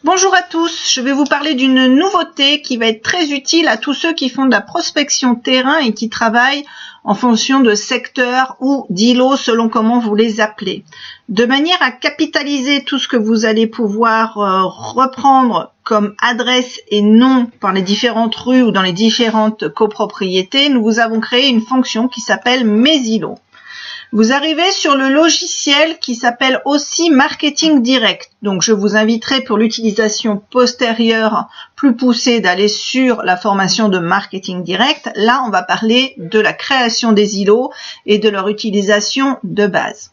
Bonjour à tous, je vais vous parler d'une nouveauté qui va être très utile à tous ceux qui font de la prospection terrain et qui travaillent en fonction de secteurs ou d'îlots selon comment vous les appelez. De manière à capitaliser tout ce que vous allez pouvoir reprendre comme adresse et nom dans les différentes rues ou dans les différentes copropriétés, nous vous avons créé une fonction qui s'appelle Mes îlots. Vous arrivez sur le logiciel qui s'appelle aussi Marketing Direct. Donc, je vous inviterai pour l'utilisation postérieure plus poussée d'aller sur la formation de Marketing Direct. Là, on va parler de la création des îlots et de leur utilisation de base.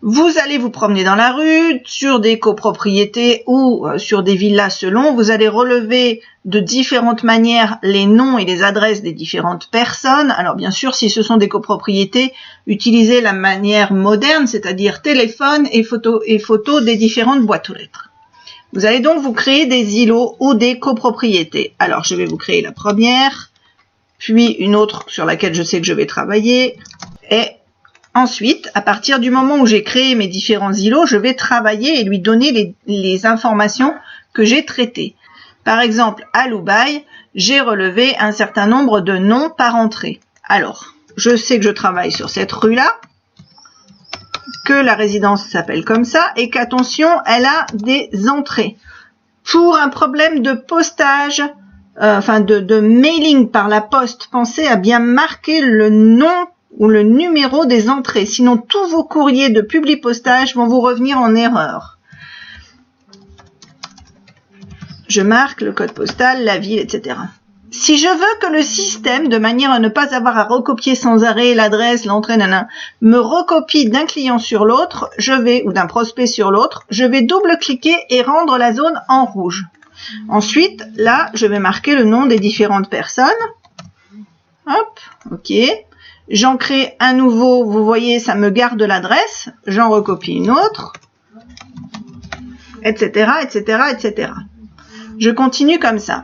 Vous allez vous promener dans la rue, sur des copropriétés ou sur des villas selon. Vous allez relever de différentes manières les noms et les adresses des différentes personnes. Alors bien sûr, si ce sont des copropriétés, utilisez la manière moderne, c'est-à-dire téléphone et photos des différentes boîtes aux lettres. Vous allez donc vous créer des îlots ou des copropriétés. Alors je vais vous créer la première, puis une autre sur laquelle je sais que je vais travailler, et ensuite, à partir du moment où j'ai créé mes différents îlots, je vais travailler et lui donner les informations que j'ai traitées. Par exemple, à Loubaï, j'ai relevé un certain nombre de noms par entrée. Alors, je sais que je travaille sur cette rue-là, que la résidence s'appelle comme ça et qu'attention, elle a des entrées. Pour un problème de postage, de mailing par la poste, pensez à bien marquer le nom ou le numéro des entrées. Sinon, tous vos courriers de publipostage vont vous revenir en erreur. Je marque le code postal, la ville, etc. Si je veux que le système, de manière à ne pas avoir à recopier sans arrêt l'adresse, l'entrée, me recopie d'un client sur l'autre, ou d'un prospect sur l'autre, je vais double-cliquer et rendre la zone en rouge. Ensuite, là, je vais marquer le nom des différentes personnes. Hop, ok. J'en crée un nouveau, vous voyez, ça me garde l'adresse. J'en recopie une autre, etc., etc., etc. Je continue comme ça.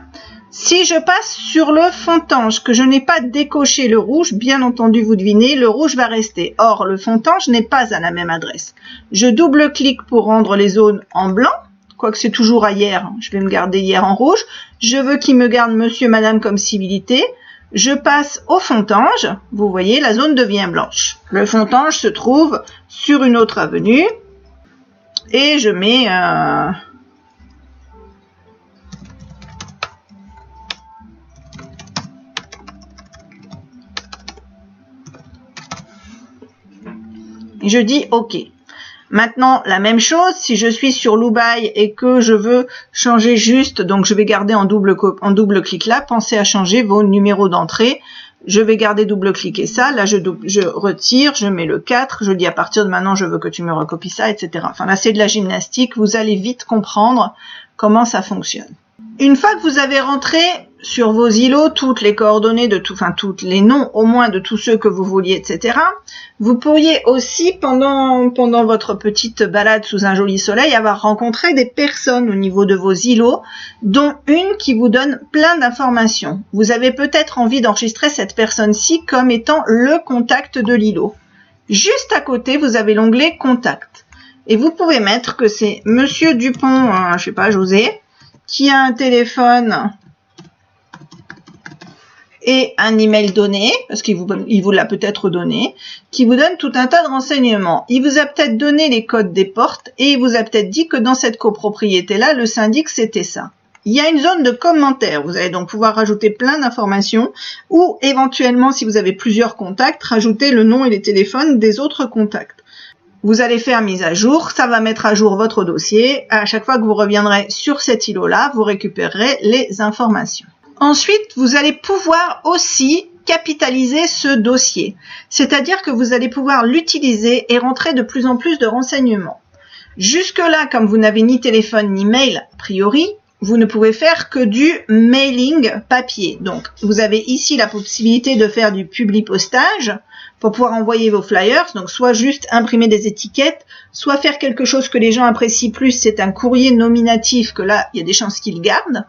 Si je passe sur le fond de tange, que je n'ai pas décoché le rouge, bien entendu, vous devinez, le rouge va rester. Or, le fond de tange n'est pas à la même adresse. Je double-clique pour rendre les zones en blanc, quoique c'est toujours à hier. Je vais me garder hier en rouge. Je veux qu'il me garde monsieur, madame comme civilité. Je passe au fond de tange. Vous voyez, la zone devient blanche. Le fond de tange se trouve sur une autre avenue. Et je mets... Et je dis OK. Maintenant, la même chose, si je suis sur Loubaï et que je veux changer juste, donc je vais garder en double clic là, pensez à changer vos numéros d'entrée. Je vais garder double-cliquer ça. Là, je retire, je mets le 4, je dis à partir de maintenant, je veux que tu me recopies ça, etc. Enfin, là, c'est de la gymnastique. Vous allez vite comprendre comment ça fonctionne. Une fois que vous avez rentré sur vos îlots toutes les coordonnées de tous les noms au moins de tous ceux que vous vouliez, etc. Vous pourriez aussi, pendant votre petite balade sous un joli soleil, avoir rencontré des personnes au niveau de vos îlots, dont une qui vous donne plein d'informations. Vous avez peut-être envie d'enregistrer cette personne-ci comme étant le contact de l'îlot. Juste à côté, vous avez l'onglet Contact. Et vous pouvez mettre que c'est Monsieur Dupont, je sais pas, José, qui a un téléphone et un email donné, parce qu'il vous l'a peut-être donné, qui vous donne tout un tas de renseignements. Il vous a peut-être donné les codes des portes et il vous a peut-être dit que dans cette copropriété-là, le syndic, c'était ça. Il y a une zone de commentaires. Vous allez donc pouvoir rajouter plein d'informations ou éventuellement, si vous avez plusieurs contacts, rajouter le nom et les téléphones des autres contacts. Vous allez faire mise à jour, ça va mettre à jour votre dossier. À chaque fois que vous reviendrez sur cet îlot-là, vous récupérerez les informations. Ensuite, vous allez pouvoir aussi capitaliser ce dossier. C'est-à-dire que vous allez pouvoir l'utiliser et rentrer de plus en plus de renseignements. Jusque-là, comme vous n'avez ni téléphone ni mail, a priori, vous ne pouvez faire que du mailing papier. Donc, vous avez ici la possibilité de faire du publipostage pour pouvoir envoyer vos flyers. Donc, soit juste imprimer des étiquettes, soit faire quelque chose que les gens apprécient plus, c'est un courrier nominatif que là, il y a des chances qu'ils gardent.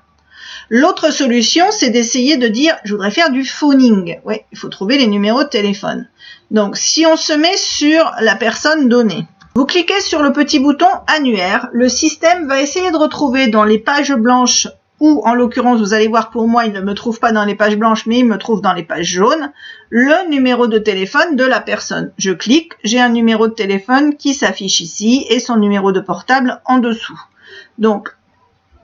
L'autre solution, c'est d'essayer de dire, je voudrais faire du phoning. Oui, il faut trouver les numéros de téléphone. Donc, si on se met sur la personne donnée, Vous cliquez sur le petit bouton annuaire. Le système va essayer de retrouver dans les pages blanches, ou en l'occurrence, vous allez voir pour moi, il ne me trouve pas dans les pages blanches, mais il me trouve dans les pages jaunes, le numéro de téléphone de la personne. Je clique, j'ai un numéro de téléphone qui s'affiche ici et son numéro de portable en dessous. Donc,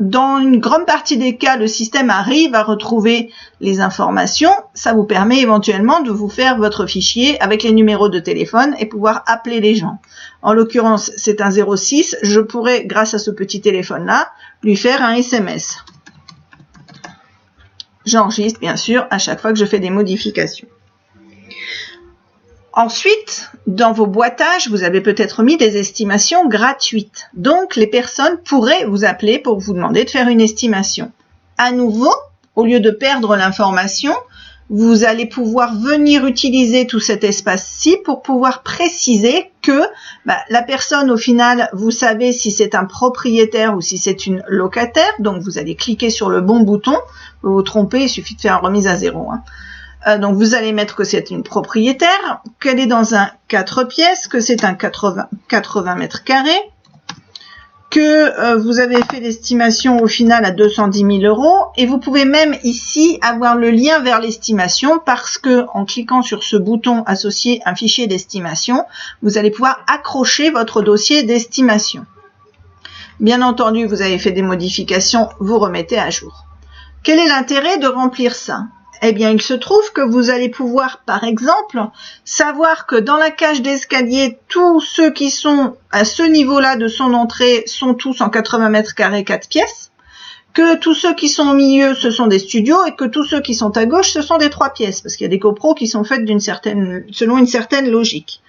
dans une grande partie des cas, le système arrive à retrouver les informations. Ça vous permet éventuellement de vous faire votre fichier avec les numéros de téléphone et pouvoir appeler les gens. En l'occurrence, c'est un 06. Je pourrais, grâce à ce petit téléphone-là, lui faire un SMS. J'enregistre, bien sûr, à chaque fois que je fais des modifications. Ensuite, dans vos boîtages, vous avez peut-être mis des estimations gratuites. Donc, les personnes pourraient vous appeler pour vous demander de faire une estimation. À nouveau, au lieu de perdre l'information, vous allez pouvoir venir utiliser tout cet espace-ci pour pouvoir préciser que la personne, au final, vous savez si c'est un propriétaire ou si c'est une locataire. Donc, vous allez cliquer sur le bon bouton. Vous vous trompez, il suffit de faire une remise à 0. Donc, vous allez mettre que c'est une propriétaire, qu'elle est dans un 4 pièces, que c'est un 80 mètres carrés, que vous avez fait l'estimation au final à 210 000 €. Et vous pouvez même ici avoir le lien vers l'estimation parce que en cliquant sur ce bouton associer un fichier d'estimation, vous allez pouvoir accrocher votre dossier d'estimation. Bien entendu, vous avez fait des modifications, vous remettez à jour. Quel est l'intérêt de remplir ça ? Eh bien, il se trouve que vous allez pouvoir, par exemple, savoir que dans la cage d'escalier, tous ceux qui sont à ce niveau-là de son entrée sont tous en 80 mètres carrés 4 pièces, que tous ceux qui sont au milieu, ce sont des studios, et que tous ceux qui sont à gauche, ce sont des 3 pièces, parce qu'il y a des copros qui sont faites selon une certaine logique.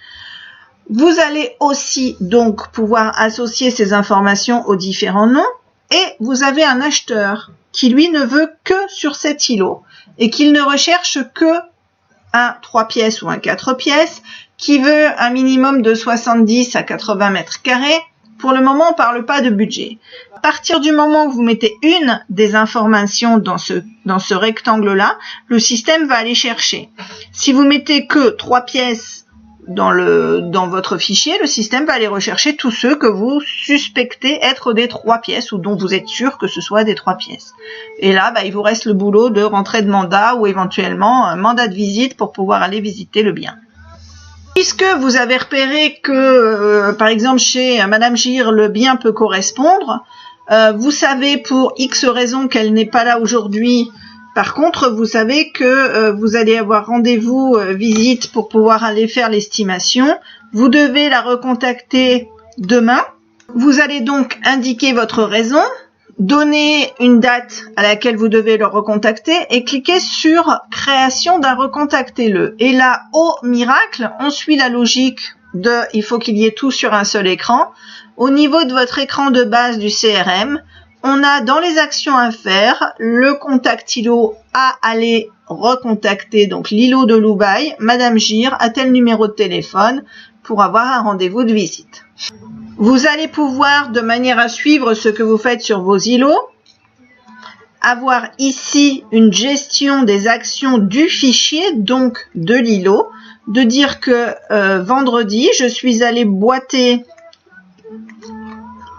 Vous allez aussi donc pouvoir associer ces informations aux différents noms, et vous avez un acheteur qui lui ne veut que sur cet îlot et qu'il ne recherche que un 3 pièces ou un 4 pièces, qui veut un minimum de 70 à 80 mètres carrés. Pour le moment, on ne parle pas de budget. À partir du moment où vous mettez une des informations dans ce rectangle-là, le système va aller chercher. Si vous mettez que 3 pièces dans votre fichier, le système va aller rechercher tous ceux que vous suspectez être des 3 pièces ou dont vous êtes sûr que ce soit des 3 pièces. Et là, il vous reste le boulot de rentrée de mandat ou éventuellement un mandat de visite pour pouvoir aller visiter le bien. Puisque vous avez repéré que, par exemple, chez Madame Gir, le bien peut correspondre, vous savez pour X raisons qu'elle n'est pas là aujourd'hui. Par contre, vous savez que vous allez avoir rendez-vous visite pour pouvoir aller faire l'estimation. Vous devez la recontacter demain. Vous allez donc indiquer votre raison, donner une date à laquelle vous devez le recontacter et cliquer sur « Création d'un recontactez-le ». Et là, au miracle, on suit la logique de « Il faut qu'il y ait tout sur un seul écran ». Au niveau de votre écran de base du CRM, on a dans les actions à faire le contact îlot à aller recontacter, donc l'îlot de Loubaï, Madame Gir, à tel numéro de téléphone pour avoir un rendez-vous de visite. Vous allez pouvoir, de manière à suivre ce que vous faites sur vos îlots, avoir ici une gestion des actions du fichier, donc de l'îlot, de dire que vendredi, je suis allé boiter.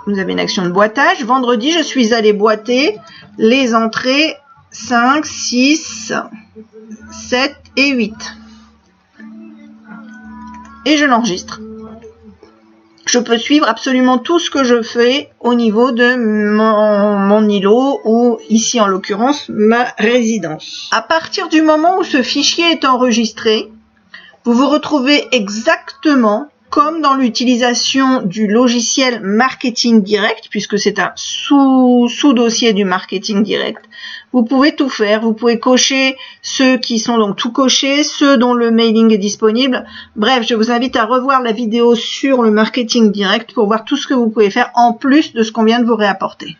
Vous avez une action de boitage. Vendredi, je suis allé boiter les entrées 5, 6, 7 et 8. Et je l'enregistre. Je peux suivre absolument tout ce que je fais au niveau de mon îlot ou ici en l'occurrence ma résidence. À partir du moment où ce fichier est enregistré, vous vous retrouvez exactement comme dans l'utilisation du logiciel Marketing Direct, puisque c'est un sous-dossier du Marketing Direct. Vous pouvez tout faire, vous pouvez cocher ceux qui sont donc tout cochés, ceux dont le mailing est disponible. Bref, je vous invite à revoir la vidéo sur le Marketing Direct pour voir tout ce que vous pouvez faire en plus de ce qu'on vient de vous réapporter.